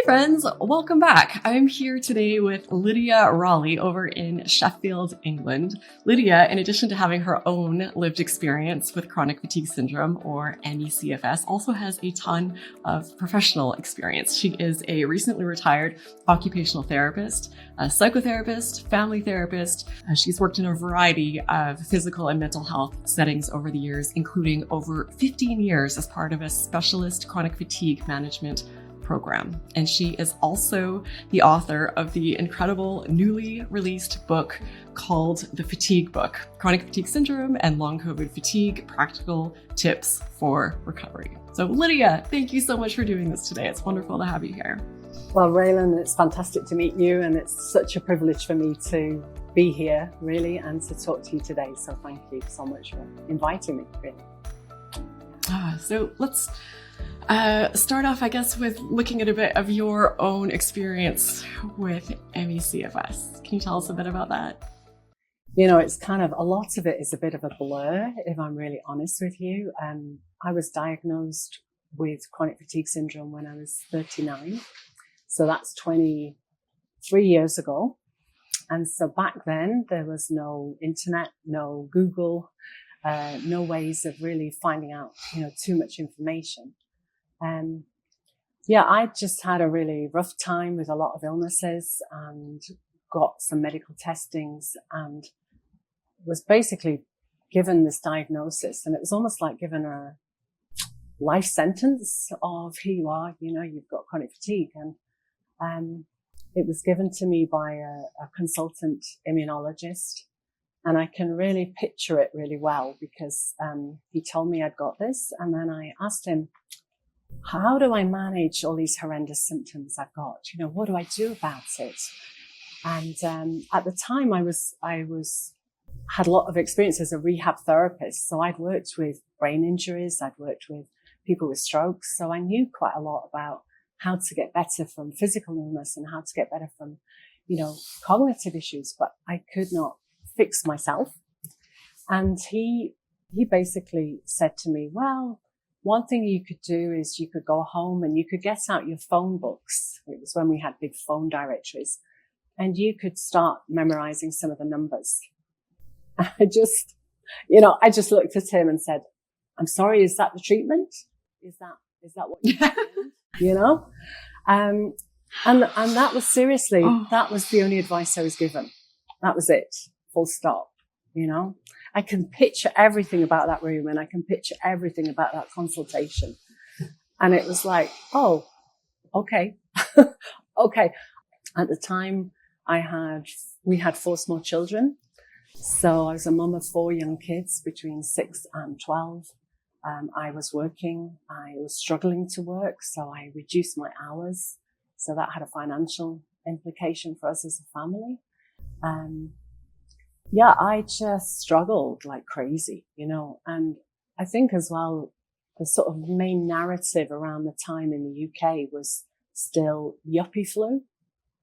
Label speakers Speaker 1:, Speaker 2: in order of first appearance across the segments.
Speaker 1: Hey friends, welcome back. I'm here today with Lydia Rolley over in Sheffield, England. Lydia, in addition to having her own lived experience with chronic fatigue syndrome, or CFS, also has a ton of professional experience. She is a recently retired occupational therapist, a psychotherapist, family therapist. She's worked in a variety of physical and mental health settings over the years, including over 15 years as part of a specialist chronic fatigue management program. And she is also the author of the incredible newly released book called The Fatigue Book, Chronic Fatigue Syndrome and Long COVID Fatigue, Practical Tips for Recovery. So Lydia, thank you so much for doing this today. It's wonderful to have you here.
Speaker 2: Well, Raelan, it's fantastic to meet you, and it's such a privilege for me to be here, really, and to talk to you today. So thank you so much for inviting me, really.
Speaker 1: So let's start off, I guess, with looking at a bit of your own experience with ME/CFS. Can you tell us a bit about that?
Speaker 2: You know, it's kind of, a lot of it is a bit of a blur, if I'm really honest with you. I was diagnosed with chronic fatigue syndrome when I was 39. So that's 23 years ago. And so back then there was no internet, no Google, no ways of really finding out, too much information. I just had a really rough time with a lot of illnesses and got some medical testings and was basically given this diagnosis. And it was almost like given a life sentence of, here you are, you've got chronic fatigue. And it was given to me by a consultant immunologist. And I can really picture it really well because he told me I'd got this. And then I asked him, how do I manage all these horrendous symptoms I've got? What do I do about it? And at the time had a lot of experience as a rehab therapist. So I'd worked with brain injuries. I'd worked with people with strokes. So I knew quite a lot about how to get better from physical illness and how to get better from, cognitive issues. But I could not fix myself. And he basically said to me, well, one thing you could do is you could go home and you could get out your phone books. It was when we had big phone directories, and you could start memorizing some of the numbers. I just looked at him and said, I'm sorry, is that the treatment? Is that what you're doing? And that was seriously, that was the only advice I was given. That was it. Full stop. I can picture everything about that room and I can picture everything about that consultation. And it was like, oh, okay. Okay. At the time we had 4 small children. So I was a mum of 4 young kids between 6 and 12. I was working. I was struggling to work. So I reduced my hours. So that had a financial implication for us as a family. I just struggled like crazy, and I think as well, the sort of main narrative around the time in the UK was still yuppie flu,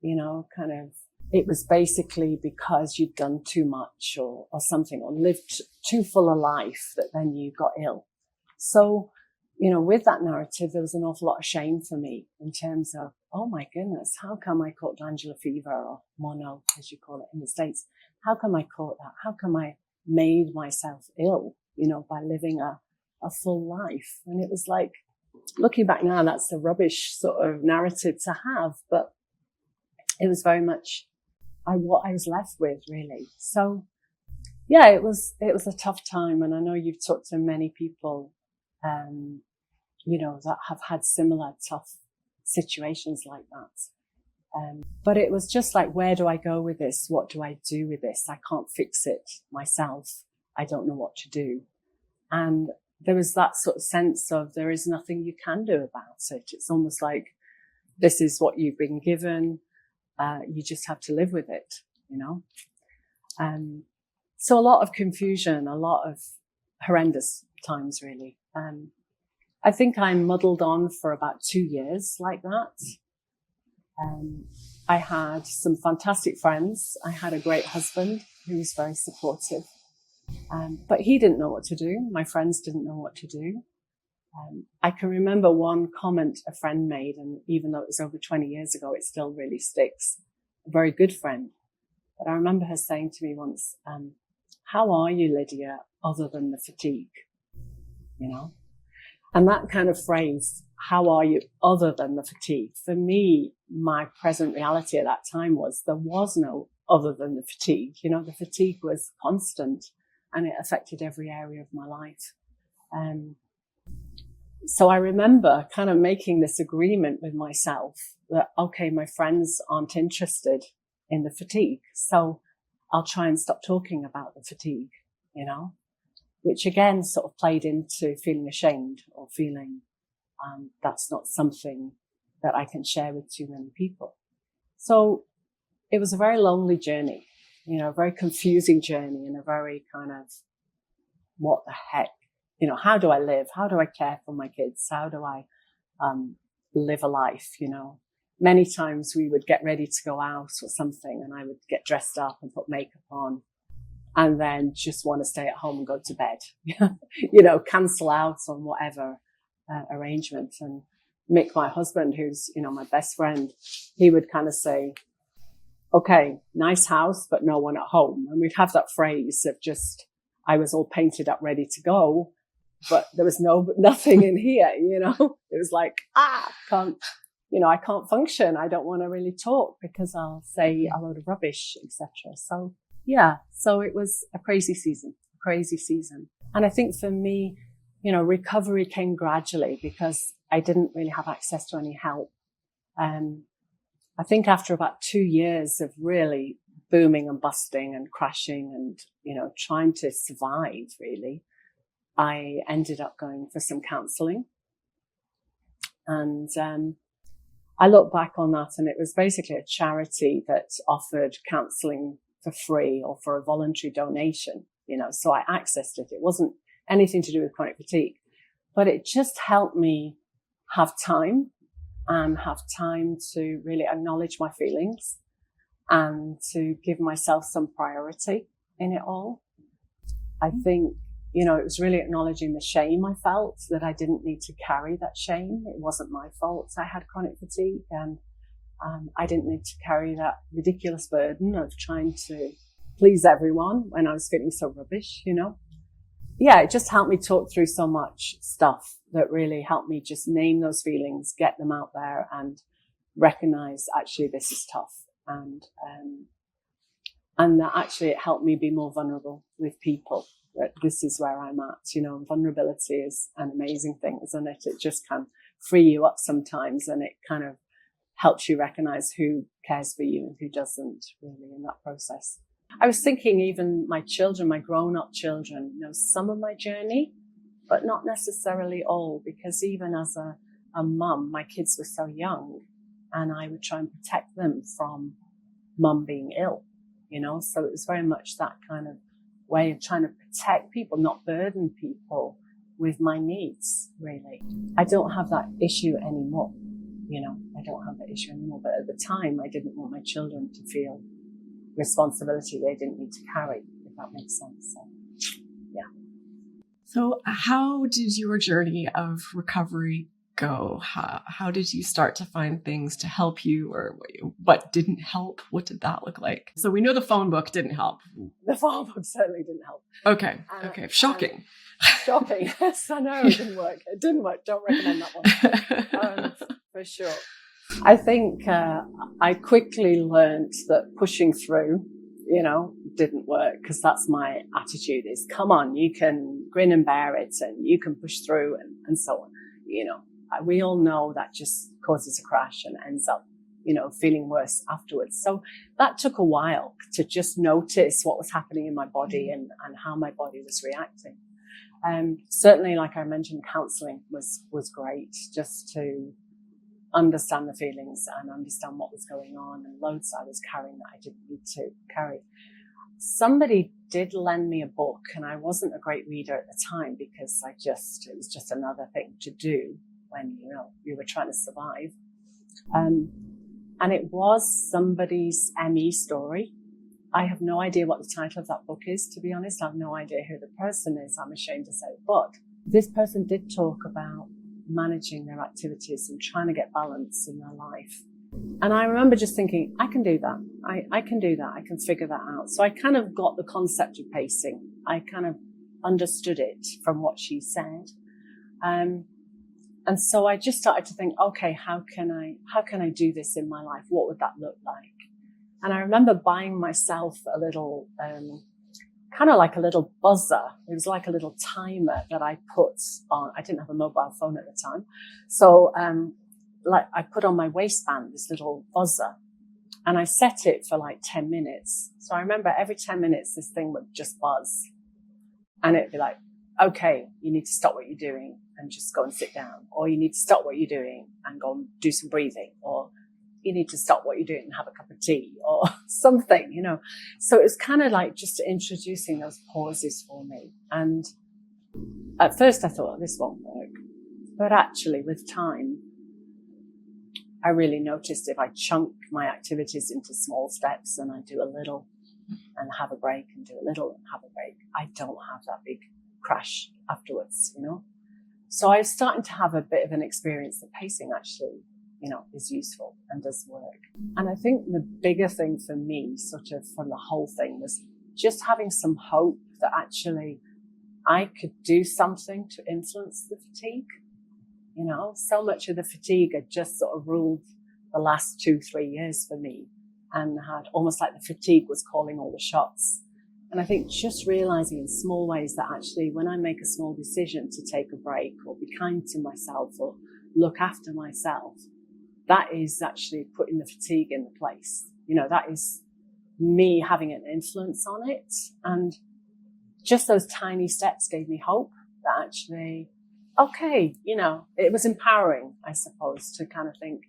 Speaker 2: it was basically because you'd done too much or something, or lived too full a life that then you got ill. So, with that narrative, there was an awful lot of shame for me in terms of, oh my goodness, how come I caught glandular fever, or mono, as you call it in the States? How come I caught that? How come I made myself ill, by living a full life? And it was like, looking back now, that's a rubbish sort of narrative to have, but it was very much what I was left with, really. So yeah, it was a tough time. And I know you've talked to many people, that have had similar tough situations like that. But it was just like, where do I go with this? What do I do with this? I can't fix it myself. I don't know what to do. And there was that sort of sense of, there is nothing you can do about it. It's almost like, this is what you've been given. You just have to live with it, So a lot of confusion, a lot of horrendous times, really. I think I muddled on for about 2 years like that. I had some fantastic friends. I had a great husband who was very supportive. But he didn't know what to do. My friends didn't know what to do. I can remember one comment a friend made, and even though it was over 20 years ago, it still really sticks. A very good friend. But I remember her saying to me once, how are you, Lydia, other than the fatigue? You know? And that kind of phrase, how are you other than the fatigue? For me, my present reality at that time was there was no other than the fatigue. You know, the fatigue was constant and it affected every area of my life. So I remember kind of making this agreement with myself that, okay, my friends aren't interested in the fatigue, so I'll try and stop talking about the fatigue, you know, which again sort of played into feeling ashamed or feeling that's not something that I can share with too many people. So it was a very lonely journey, you know, a very confusing journey and a very kind of, what the heck? You know, how do I live? How do I care for my kids? How do I live a life, you know? Many times we would get ready to go out or something and I would get dressed up and put makeup on and then just want to stay at home and go to bed, you know, cancel out on whatever arrangement. And Mick, my husband, who's, you know, my best friend, he would kind of say, okay, nice house, but no one at home. And we'd have that phrase of just, I was all painted up, ready to go, but there was nothing in here, you know. It was like, I can't function. I don't want to really talk because I'll say a load of rubbish, etc. So yeah, so it was a crazy season. And I think for me, you know, recovery came gradually because I didn't really have access to any help. I think after about 2 years of really booming and busting and crashing and, you know, trying to survive really, I ended up going for some counseling. And I look back on that and it was basically a charity that offered counseling for free or for a voluntary donation, you know, so I accessed it. It wasn't anything to do with chronic fatigue, but it just helped me have time to really acknowledge my feelings and to give myself some priority in it all. I think, you know, it was really acknowledging the shame I felt, that I didn't need to carry that shame. It wasn't my fault I had chronic fatigue, and I didn't need to carry that ridiculous burden of trying to please everyone when I was feeling so rubbish, you know. Yeah, it just helped me talk through so much stuff that really helped me just name those feelings, get them out there and recognize actually this is tough. And that actually it helped me be more vulnerable with people. That this is where I'm at, you know, and vulnerability is an amazing thing, isn't it? It just can free you up sometimes and it kind of helps you recognize who cares for you and who doesn't really in that process. I was thinking even my children, my grown-up children, know some of my journey, but not necessarily all, because even as a mum, my kids were so young and I would try and protect them from mum being ill, you know, so it was very much that kind of way of trying to protect people, not burden people with my needs, really. I don't have that issue anymore, you know, I don't have that issue anymore, but at the time I didn't want my children to feel responsibility they didn't need to carry, if that makes sense. So, yeah.
Speaker 1: So how did your journey of recovery go? How did you start to find things to help you, or what didn't help? What did that look like? So we know the phone book didn't help.
Speaker 2: The phone book certainly didn't help.
Speaker 1: Okay. Shocking.
Speaker 2: Shocking. Yes, I know. It didn't work. Don't recommend that one. For sure. I think I quickly learned that pushing through, you know, didn't work, because that's my attitude is, come on, you can grin and bear it and you can push through and so on. You know, we all know that just causes a crash and ends up, you know, feeling worse afterwards. So that took a while to just notice what was happening in my body and how my body was reacting. Certainly, like I mentioned, counseling was great, just to understand the feelings and understand what was going on and loads I was carrying that I didn't need to carry. Somebody did lend me a book, and I wasn't a great reader at the time because it was just another thing to do when, you know, you were trying to survive. And it was somebody's ME story. I have no idea what the title of that book is, to be honest. I have no idea who the person is, I'm ashamed to say, but this person did talk about managing their activities and trying to get balance in their life. And I remember just thinking, I can do that. I can do that. I can figure that out. So I kind of got the concept of pacing. I kind of understood it from what she said. And so I just started to think, okay, how can I do this in my life? What would that look like? And I remember buying myself a little, kind of like a little buzzer. It was like a little timer that I put on. I didn't have a mobile phone at the time. So, like I put on my waistband this little buzzer and I set it for like 10 minutes. So I remember every 10 minutes, this thing would just buzz and it'd be like, okay, you need to stop what you're doing and just go and sit down, or you need to stop what you're doing and go and do some breathing, or you need to stop what you're doing and have a cup of tea or something, you know. So it was kind of like just introducing those pauses for me. And at first I thought, this won't work. But actually with time, I really noticed if I chunk my activities into small steps and I do a little and have a break and do a little and have a break, I don't have that big crash afterwards, you know. So I was starting to have a bit of an experience that pacing actually, you know, is useful and does work. And I think the bigger thing for me, sort of from the whole thing, was just having some hope that actually I could do something to influence the fatigue. You know, so much of the fatigue had just sort of ruled the last 2-3 years for me, and had almost like the fatigue was calling all the shots. And I think just realizing in small ways that actually when I make a small decision to take a break or be kind to myself or look after myself, that is actually putting the fatigue in the place. You know, that is me having an influence on it. And just those tiny steps gave me hope that actually, okay, you know, it was empowering, I suppose, to kind of think,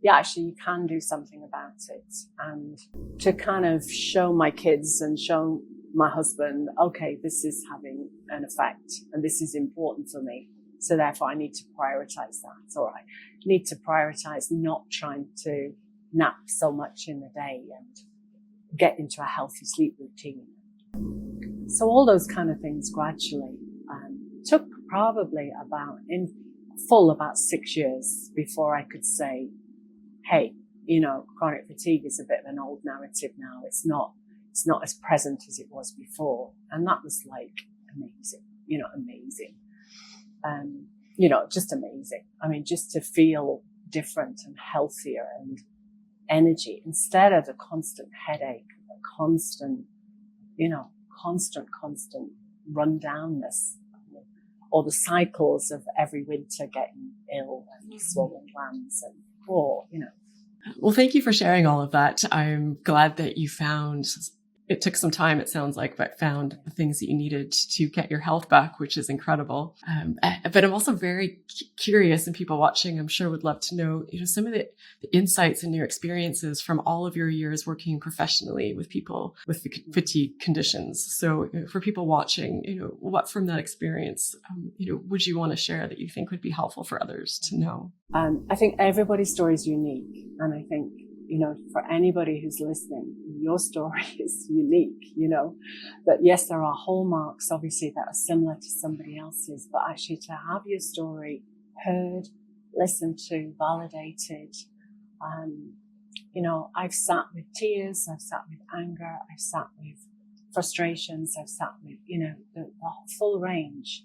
Speaker 2: yeah, actually you can do something about it. And to kind of show my kids and show my husband, okay, this is having an effect and this is important for me. So therefore I need to prioritize that. Or I need to prioritize not trying to nap so much in the day and get into a healthy sleep routine. So all those kind of things gradually took probably about 6 years before I could say, hey, you know, chronic fatigue is a bit of an old narrative now. It's not as present as it was before. And that was like amazing, you know, amazing. You know, just amazing. I mean, just to feel different and healthier and energy instead of the constant headache, the constant, you know, constant rundownness, or the cycles of every winter getting ill and swollen glands and you know.
Speaker 1: Well, thank you for sharing all of that. I'm glad that you found, it took some time, it sounds like, but found the things that you needed to get your health back, which is incredible. But I'm also very curious, and people watching, I'm sure, would love to know, you know, some of the insights and your experiences from all of your years working professionally with people with the fatigue conditions. So you know, for people watching, you know, what from that experience, you know, would you want to share that you think would be helpful for others to know?
Speaker 2: I think everybody's story is unique. And I think, you know, for anybody who's listening, your story is unique, you know, but yes, there are hallmarks obviously that are similar to somebody else's, but actually to have your story heard, listened to, validated. You know, I've sat with tears, I've sat with anger, I've sat with frustrations, I've sat with, you know, the full range,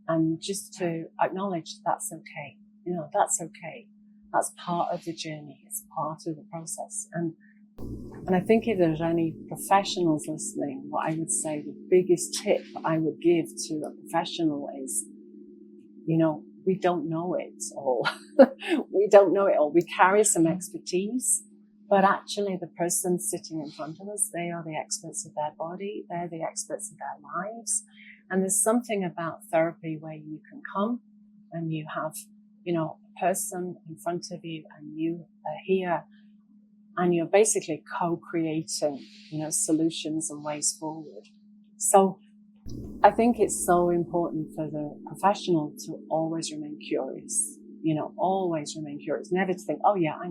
Speaker 2: and just to acknowledge that's okay. You know, that's okay. That's part of the journey. It's part of the process. And I think if there's any professionals listening, what I would say the biggest tip I would give to a professional is, you know, we don't know it all. We don't know it all. We carry some expertise, but actually the person sitting in front of us, they are the experts of their body. They're the experts of their lives. And there's something about therapy where you can come and you have, you know, person in front of you and you are here and you're basically co-creating, you know, solutions and ways forward. So I think it's so important for the professional to always remain curious, you know, always remain curious, never to think, oh yeah, I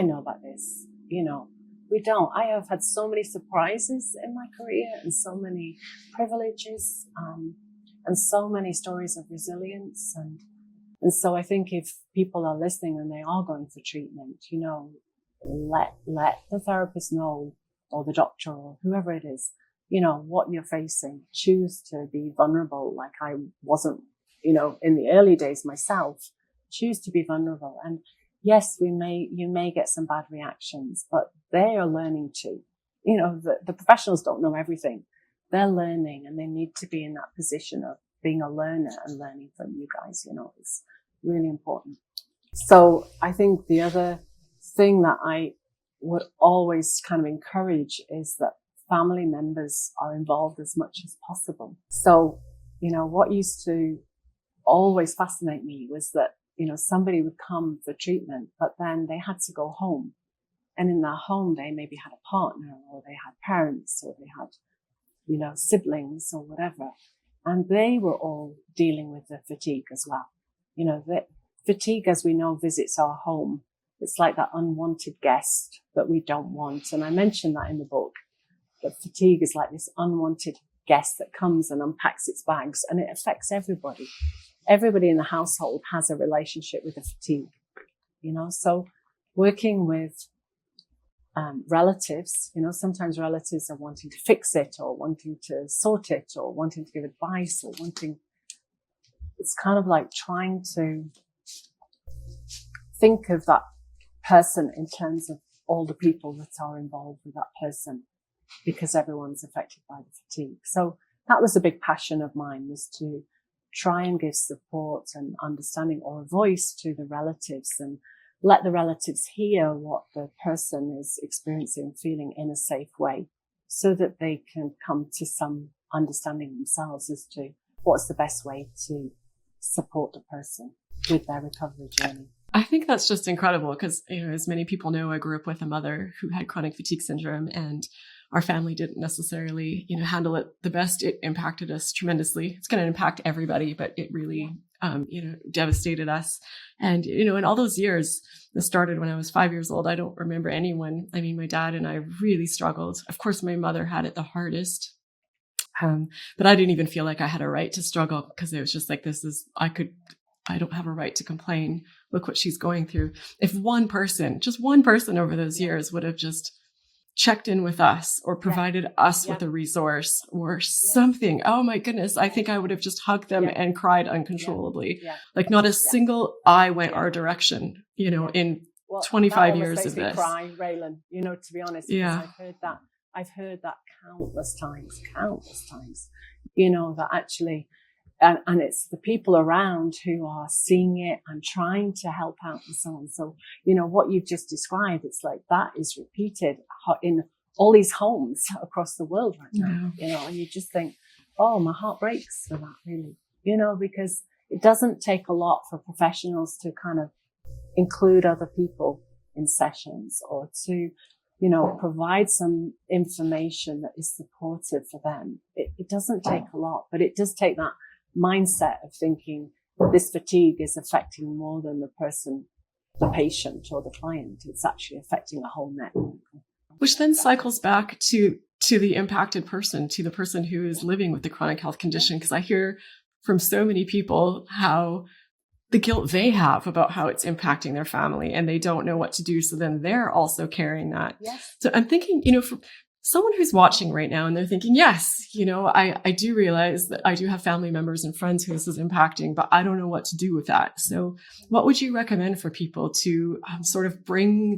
Speaker 2: know about this. You know, we don't. I have had so many surprises in my career and so many privileges. and so many stories of resilience. And so I think if people are listening and they are going for treatment, you know, let the therapist know, or the doctor, or whoever it is, you know, what you're facing. Choose to be vulnerable. Like I wasn't, you know, in the early days myself. Choose to be vulnerable. And yes, you may get some bad reactions, but they are learning too. You know, the professionals don't know everything. They're learning, and they need to be in that position of being a learner and learning from you guys. You know, it's really important. So I think the other thing that I would always kind of encourage is that family members are involved as much as possible. So, you know, what used to always fascinate me was that, you know, somebody would come for treatment, but then they had to go home. And in their home, they maybe had a partner, or they had parents, or they had, you know, siblings or whatever. And they were all dealing with the fatigue as well. You know, the fatigue, as we know, visits our home. It's like that unwanted guest that we don't want. And I mentioned that in the book, that fatigue is like this unwanted guest that comes and unpacks its bags, and it affects everybody. Everybody in the household has a relationship with the fatigue, you know. So working with relatives, you know, sometimes relatives are wanting to fix it, or wanting to sort it, or wanting to give advice, or it's kind of like trying to think of that person in terms of all the people that are involved with that person, because everyone's affected by the fatigue. So that was a big passion of mine, was to try and give support and understanding, or a voice, to the relatives, and let the relatives hear what the person is experiencing, feeling, in a safe way, so that they can come to some understanding themselves as to what's the best way to support the person with their recovery journey.
Speaker 1: I think that's just incredible because, you know, as many people know, I grew up with a mother who had chronic fatigue syndrome, and our family didn't necessarily, you know, handle it the best. It impacted us tremendously. It's going to impact everybody, but it really, you know, devastated us. And, you know, in all those years, this started when I was 5 years old. I don't remember anyone. I mean, my dad and I really struggled. Of course, my mother had it the hardest. But I didn't even feel like I had a right to struggle, because it was just like, I don't have a right to complain. Look what she's going through. If just one person over those years would have just checked in with us, or provided us with a resource or something. Oh my goodness. I think I would have just hugged them and cried uncontrollably. Like not a single eye went our direction, you know, in 25 years of this.
Speaker 2: Cry, Raelan, you know, to be honest, because I've heard that countless times, you know, that actually, and it's the people around who are seeing it and trying to help out and so on. So, you know, what you've just described, it's like that is repeated in all these homes across the world right now, you know, and you just think, oh, my heart breaks for that, really, you know, because it doesn't take a lot for professionals to kind of include other people in sessions, or to, you know, provide some information that is supportive for them. It doesn't take a lot, but it does take that mindset of thinking this fatigue is affecting more than the person, the patient or the client. It's actually affecting a whole network.
Speaker 1: Which then cycles back to the impacted person, to the person who is living with the chronic health condition. Because I hear from so many people how the guilt they have about how it's impacting their family, and they don't know what to do. So then they're also carrying that.
Speaker 2: Yes.
Speaker 1: So I'm thinking, you know, for someone who's watching right now and they're thinking, yes, you know, I do realize that I do have family members and friends who this is impacting, but I don't know what to do with that. So what would you recommend for people to sort of bring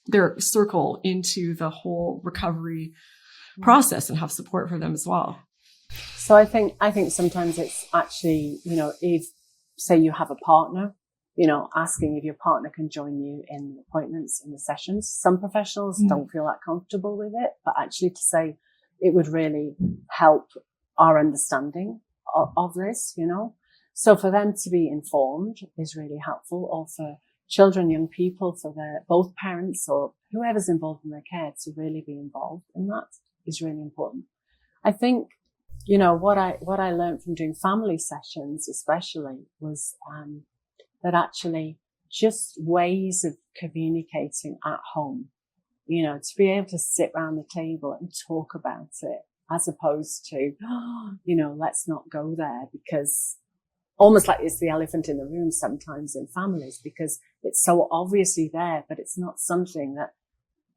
Speaker 1: their circle into the whole recovery process and have support for them as well?
Speaker 2: So I think sometimes it's actually, you know, if say you have a partner, you know, asking if your partner can join you in the appointments, in the sessions. Some professionals don't feel that comfortable with it, but actually to say it would really help our understanding of this, you know. So for them to be informed is really helpful, or for children, young people, for both parents or whoever's involved in their care to really be involved. And that is really important. I think, you know, what I learned from doing family sessions especially was, that actually just ways of communicating at home, you know, to be able to sit around the table and talk about it as opposed to, let's not go there, because almost like it's the elephant in the room sometimes in families, because it's so obviously there, but it's not something that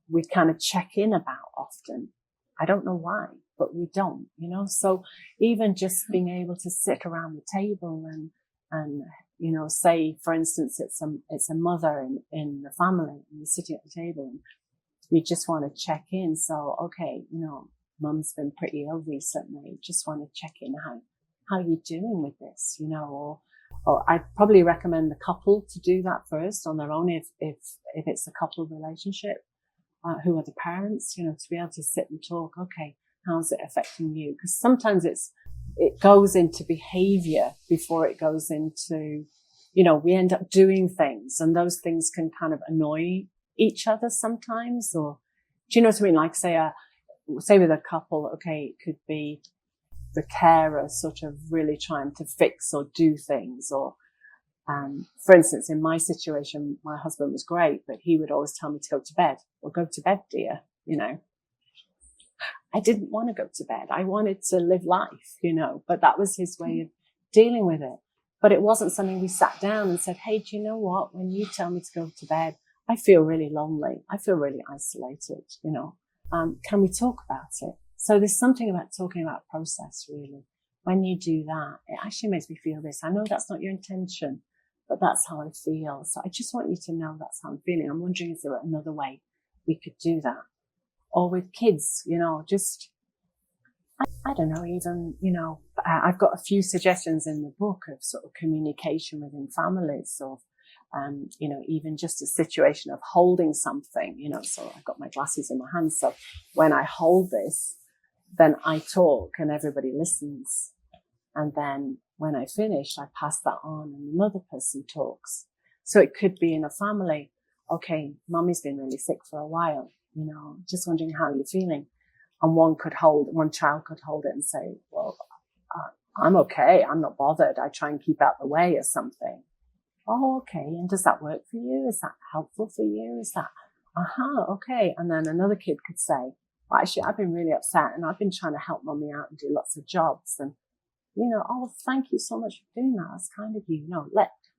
Speaker 2: we kind of check in about often. I don't know why, but we don't, so even just being able to sit around the table and say, for instance, it's a mother in the family and you're sitting at the table and you just want to check in. So, okay, mum's been pretty ill recently. Just want to check in how are you doing with this, or I'd probably recommend the couple to do that first on their own if it's a couple relationship, who are the parents, to be able to sit and talk. Okay, how's it affecting you? Because sometimes it goes into behavior before it goes into, we end up doing things, and those things can kind of annoy each other sometimes. Or do you know what I mean? Like say with a couple, okay, it could be the carer sort of really trying to fix or do things, or for instance, in my situation, my husband was great, but he would always tell me to go to bed. Well, go to bed, dear. I didn't want to go to bed. I wanted to live life, but that was his way of dealing with it. But it wasn't something we sat down and said, hey, do you know what? When you tell me to go to bed, I feel really lonely. I feel really isolated, can we talk about it? So there's something about talking about process, really. When you do that, it actually makes me feel this. I know that's not your intention, but that's how I feel. So I just want you to know that's how I'm feeling. I'm wondering, is there another way we could do that? Or with kids, I don't know, even, I've got a few suggestions in the book of sort of communication within families, or, even just a situation of holding something, so I've got my glasses in my hand. So when I hold this, then I talk and everybody listens. And then when I finish, I pass that on and another person talks. So it could be in a family. Okay, mummy's been really sick for a while, just wondering how you're feeling. And one child could hold it and say, well, I'm okay. I'm not bothered. I try and keep out the way or something. Oh, okay. And does that work for you? Is that helpful for you? Is that, okay. And then another kid could say, well, actually, I've been really upset and I've been trying to help mummy out and do lots of jobs. And, oh, thank you so much for doing that. That's kind of you.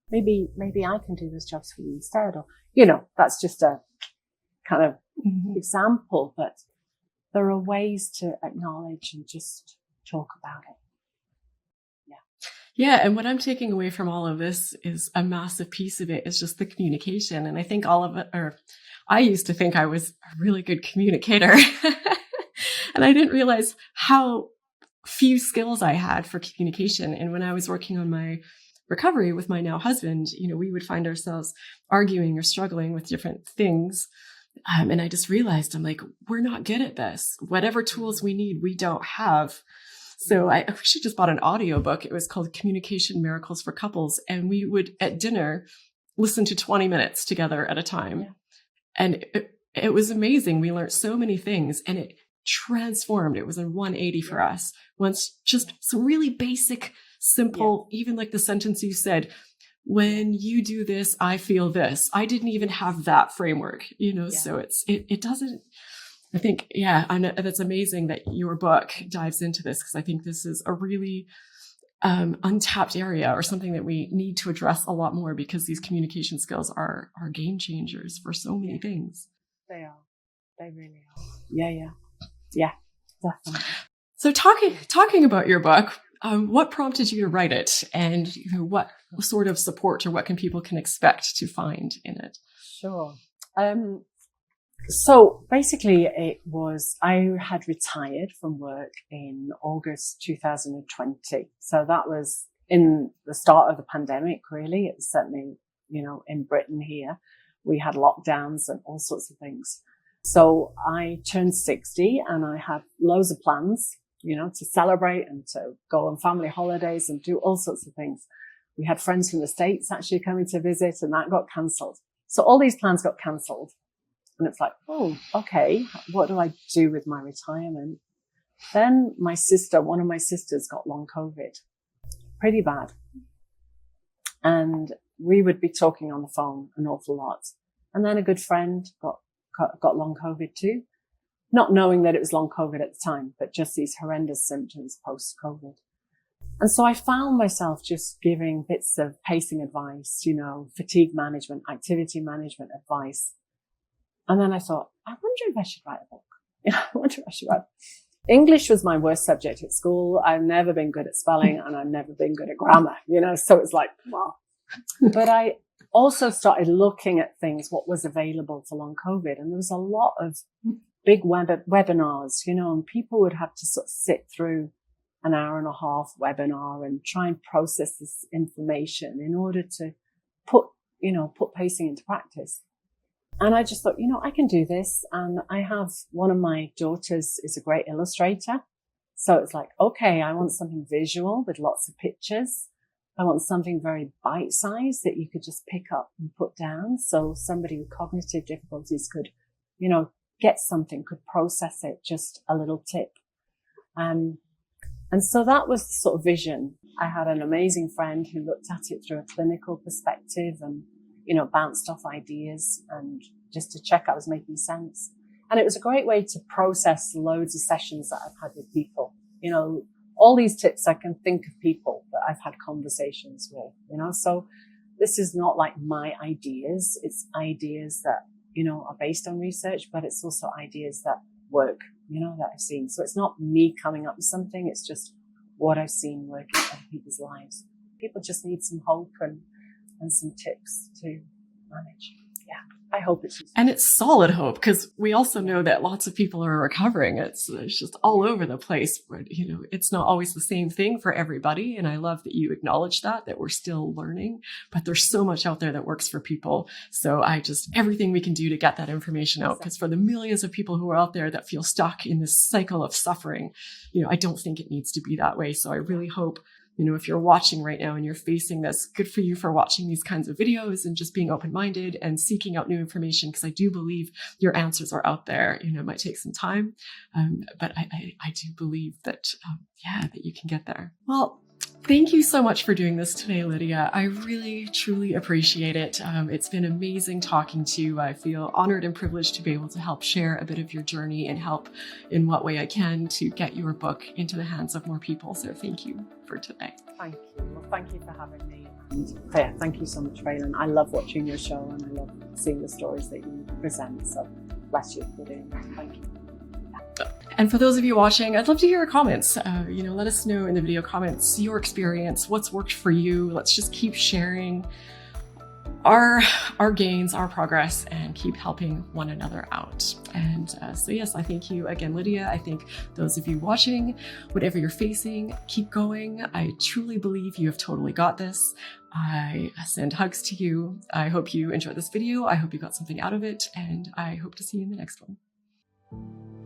Speaker 2: Maybe I can do those jobs for you instead. Or, that's just a kind of example, but there are ways to acknowledge and just talk about it.
Speaker 1: Yeah. And what I'm taking away from all of this is a massive piece of it is just the communication. And I think I used to think I was a really good communicator and I didn't realize how few skills I had for communication. And when I was working on my recovery with my now husband, we would find ourselves arguing or struggling with different things. And I just realized, I'm like, we're not good at this. Whatever tools we need, we don't have. So I actually just bought an audiobook. It was called Communication Miracles for Couples. And we would, at dinner, listen to 20 minutes together at a time. Yeah. And it was amazing. We learned so many things and it transformed. It was a 180 for us. Once just some really basic, simple, even like the sentence you said, when you do this, I feel this. I didn't even have that framework, so it doesn't, I think, and that's amazing that your book dives into this, because I think this is a really untapped area or something that we need to address a lot more, because these communication skills are game changers for so many things.
Speaker 2: They are. They really are. Yeah, definitely.
Speaker 1: So talking about your book, what prompted you to write it, and what sort of support or what people can expect to find in it?
Speaker 2: Sure. So basically I had retired from work in August 2020. So that was in the start of the pandemic, really. It was certainly, in Britain here, we had lockdowns and all sorts of things. So I turned 60 and I had loads of plans, to celebrate and to go on family holidays and do all sorts of things. We had friends from the States actually coming to visit, and that got cancelled. So all these plans got cancelled. And it's like, oh, okay, what do I do with my retirement? Then one of my sisters got long COVID, pretty bad. And we would be talking on the phone an awful lot. And then a good friend got long COVID too. not knowing that it was long COVID at the time, but just these horrendous symptoms post-COVID. And so I found myself just giving bits of pacing advice, fatigue management, activity management advice. And then I thought, I wonder if I should write a book. I wonder if I should write. English was my worst subject at school. I've never been good at spelling and I've never been good at grammar, so it's like, wow. But I also started looking at things, what was available for long COVID. And there was a lot of big webinars, and people would have to sort of sit through an hour and a half webinar and try and process this information in order to put pacing into practice. And I just thought, I can do this. And I have one of my daughters is a great illustrator. So it's like, okay, I want something visual with lots of pictures. I want something very bite-sized that you could just pick up and put down. So somebody with cognitive difficulties could, get something, could process it, just a little tip. And so that was the sort of vision. I had an amazing friend who looked at it through a clinical perspective and, bounced off ideas and just to check I was making sense. And it was a great way to process loads of sessions that I've had with people. All these tips, I can think of people that I've had conversations with, so this is not like my ideas. It's ideas that, are based on research, but it's also ideas that work, that I've seen. So it's not me coming up with something. It's just what I've seen working in other people's lives. People just need some hope and some tips to manage. Yeah, I hope it's useful.
Speaker 1: And it's solid hope, because we also know that lots of people are recovering. It's just all over the place. But, it's not always the same thing for everybody. And I love that you acknowledge that we're still learning, but there's so much out there that works for people. So everything we can do to get that information out, because for the millions of people who are out there that feel stuck in this cycle of suffering, I don't think it needs to be that way. So I really hope, if you're watching right now and you're facing this, good for you for watching these kinds of videos and just being open-minded and seeking out new information, because I do believe your answers are out there. It might take some time, but I do believe that, that you can get there. Well, thank you so much for doing this today, Lydia. I really, truly appreciate it. It's been amazing talking to you. I feel honored and privileged to be able to help share a bit of your journey and help in what way I can to get your book into the hands of more people. So thank you for today.
Speaker 2: Thank you. Well, thank you for having me. And thank you so much, Raelan. I love watching your show and I love seeing the stories that you present. So bless you for doing that. Thank you.
Speaker 1: And for those of you watching, I'd love to hear your comments. Let us know in the video comments your experience, what's worked for you. Let's just keep sharing our gains, our progress, and keep helping one another out. And yes, I thank you again, Lydia. I think those of you watching, whatever you're facing, keep going. I truly believe you have totally got this. I send hugs to you. I hope you enjoyed this video. I hope you got something out of it, and I hope to see you in the next one.